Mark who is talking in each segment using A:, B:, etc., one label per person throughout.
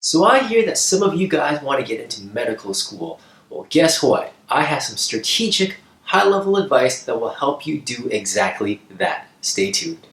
A: So I hear that some of you guys want to get into medical school. Well, guess what? I have some strategic, high-level advice that will help you do exactly that. Stay tuned.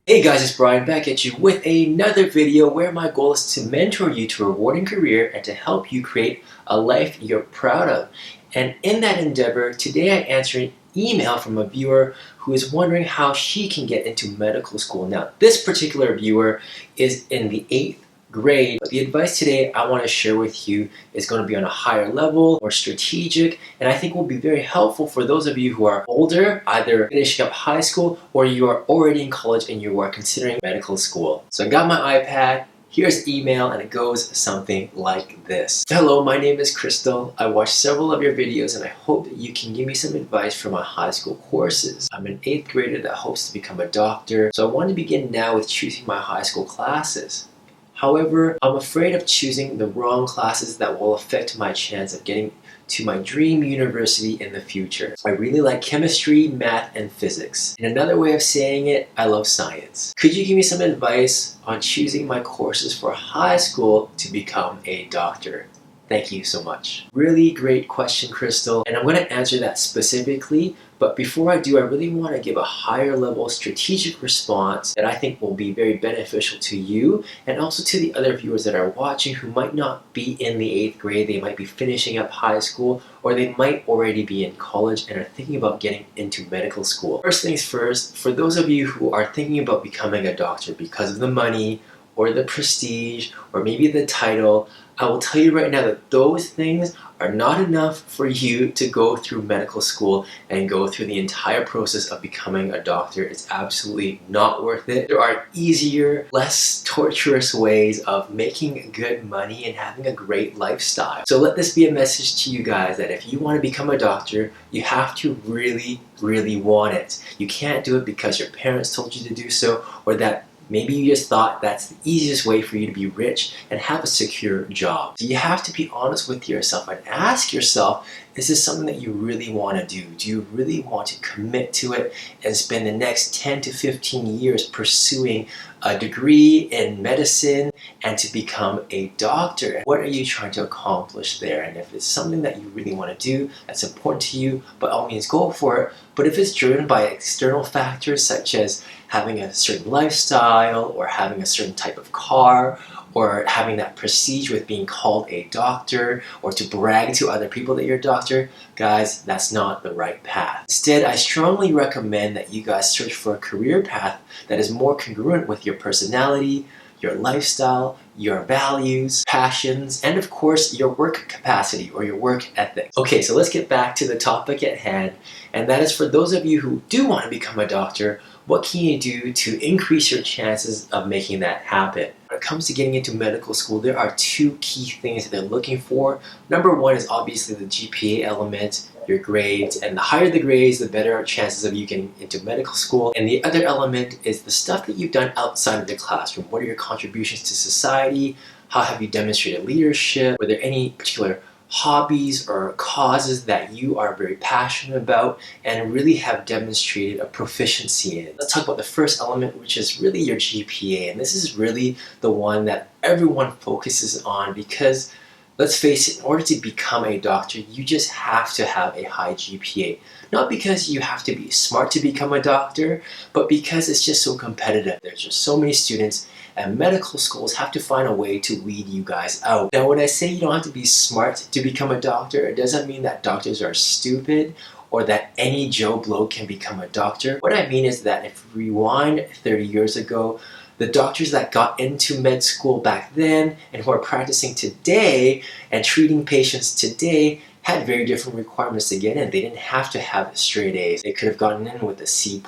A: Hey guys, it's Brian back at you with another video where my goal is to mentor you to a rewarding career and to help you create a life you're proud of. And in that endeavor, today I answer an email from a viewer who is wondering how she can get into medical school. Now, this particular viewer is in the 8th grade. But the advice today I want to share with you is going to be on a higher level, more strategic, and I think will be very helpful for those of you who are older, either finishing up high school or you are already in college and you are considering medical school. So I got my iPad. Here's email and it goes something like this. Hello, my name is Crystal. I watched several of your videos and I hope that you can give me some advice for my high school courses. I'm an 8th grader that hopes to become a doctor, so I want to begin now with choosing my high school classes. However, I'm afraid of choosing the wrong classes that will affect my chance of getting to my dream university in the future. I really like chemistry, math, and physics. In another way of saying it, I love science. Could you give me some advice on choosing my courses for high school to become a doctor? Thank you so much. Really great question, Crystal, and I'm going to answer that specifically, but before I do, I really want to give a higher level strategic response that I think will be very beneficial to you and also to the other viewers that are watching who might not be in the 8th grade. They might be finishing up high school or they might already be in college and are thinking about getting into medical school. First things first, for those of you who are thinking about becoming a doctor because of the money or the prestige or maybe the title, I will tell you right now that those things are not enough for you to go through medical school and go through the entire process of becoming a doctor. It's absolutely not worth it. There are easier, less torturous ways of making good money and having a great lifestyle. So let this be a message to you guys that if you want to become a doctor, you have to really, really want it. You can't do it because your parents told you to do so or that maybe you just thought that's the easiest way for you to be rich and have a secure job. So you have to be honest with yourself and ask yourself, is this something that you really want to do? Do you really want to commit to it and spend the next 10 to 15 years pursuing a degree in medicine and to become a doctor? What are you trying to accomplish there? And if it's something that you really want to do, that's important to you, by all means go for it. But if it's driven by external factors such as having a certain lifestyle or having a certain type of car or having that prestige with being called a doctor or to brag to other people that you're a doctor, guys, that's not the right path. Instead, I strongly recommend that you guys search for a career path that is more congruent with your personality, your lifestyle, your values, passions, and of course your work capacity or your work ethic. Okay, so let's get back to the topic at hand, and that is for those of you who do want to become a doctor, what can you do to increase your chances of making that happen? When it comes to getting into medical school, there are two key things that they're looking for. Number one is obviously the GPA element, your grades, and the higher the grades, the better chances of you getting into medical school. And the other element is the stuff that you've done outside of the classroom. What are your contributions to society? How have you demonstrated leadership? Were there any particular hobbies or causes that you are very passionate about and really have demonstrated a proficiency in? Let's talk about the first element, which is really your GPA, and this is really the one that everyone focuses on because let's face it, in order to become a doctor, you just have to have a high GPA. Not because you have to be smart to become a doctor, but because it's just so competitive. There's just so many students and medical schools have to find a way to weed you guys out. Now, when I say you don't have to be smart to become a doctor, it doesn't mean that doctors are stupid or that any Joe Blow can become a doctor. What I mean is that if we rewind 30 years ago, the doctors that got into med school back then and who are practicing today and treating patients today had very different requirements to get in. They didn't have to have straight A's. They could have gotten in with a C+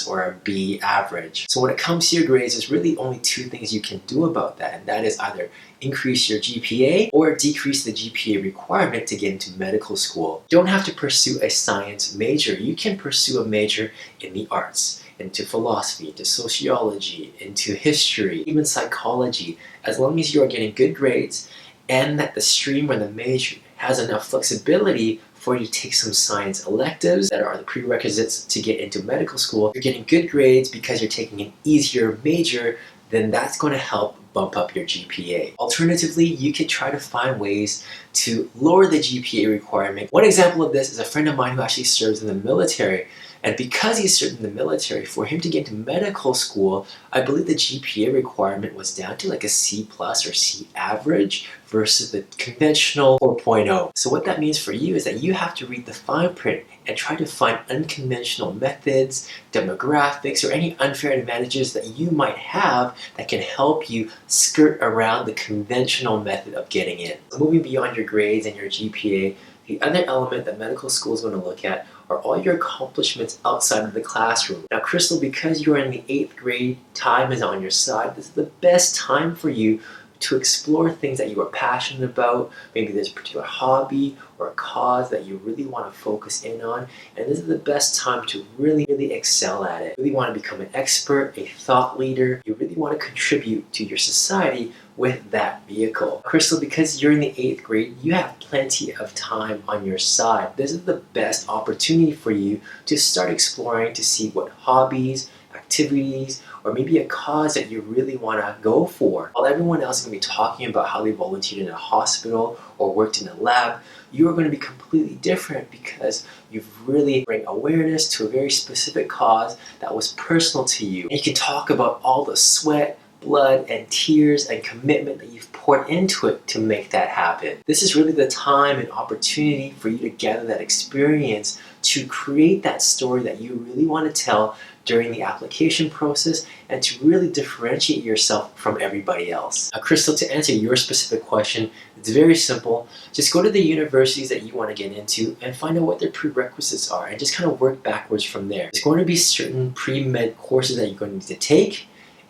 A: or a B average. So when it comes to your grades, there's really only two things you can do about that, and that is either increase your GPA or decrease the GPA requirement to get into medical school. You don't have to pursue a science major. You can pursue a major in the arts, into philosophy, into sociology, into history, even psychology, as long as you are getting good grades and that the stream or the major has enough flexibility for you to take some science electives that are the prerequisites to get into medical school. If you're getting good grades because you're taking an easier major, then that's going to help bump up your GPA. Alternatively, you could try to find ways to lower the GPA requirement. One example of this is a friend of mine who actually serves in the military. And because he served in the military, for him to get into medical school, I believe the GPA requirement was down to like a C plus or C average versus the conventional 4.0. So what that means for you is that you have to read the fine print and try to find unconventional methods, demographics, or any unfair advantages that you might have that can help you skirt around the conventional method of getting in. Moving beyond your grades and your GPA, the other element that medical school is going to look at are all your accomplishments outside of the classroom. Now, Crystal, because you're in the 8th grade, time is on your side. This is the best time for you to explore things that you are passionate about. Maybe there's a particular hobby or a cause that you really want to focus in on, and this is the best time to really excel at it. You really want to become an expert, a thought leader. You really want to contribute to your society with that vehicle. Crystal, because you're in the 8th grade, you have plenty of time on your side. This is the best opportunity for you to start exploring to see what hobbies, activities, or maybe a cause that you really want to go for. While everyone else is going to be talking about how they volunteered in a hospital or worked in a lab, you are going to be completely different because you've really bring awareness to a very specific cause that was personal to you. And you can talk about all the sweat, blood, and tears and commitment that you've poured into it to make that happen. This is really the time and opportunity for you to gather that experience to create that story that you really want to tell during the application process and to really differentiate yourself from everybody else. Now, Crystal, to answer your specific question, it's very simple. Just go to the universities that you want to get into and find out what their prerequisites are and just kind of work backwards from there. There's going to be certain pre-med courses that you're going to need to take.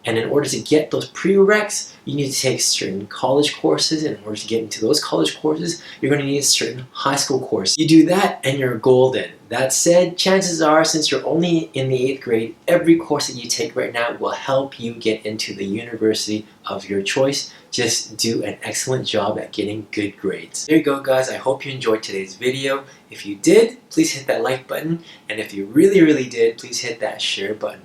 A: And in order to get those prereqs, you need to take certain college courses. And in order to get into those college courses, you're going to need certain high school courses. You do that and you're golden. That said, chances are, since you're only in the 8th grade, every course that you take right now will help you get into the university of your choice. Just do an excellent job at getting good grades. There you go, guys. I hope you enjoyed today's video. If you did, please hit that like button. And if you really did, please hit that share button.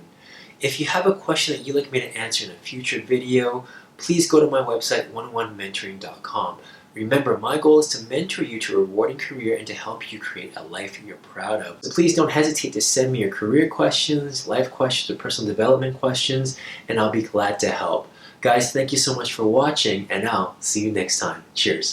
A: If you have a question that you'd like me to answer in a future video, please go to my website, 101mentoring.com. Remember, my goal is to mentor you to a rewarding career and to help you create a life you're proud of. So please don't hesitate to send me your career questions, life questions, or personal development questions, and I'll be glad to help. Guys, thank you so much for watching, and I'll see you next time. Cheers.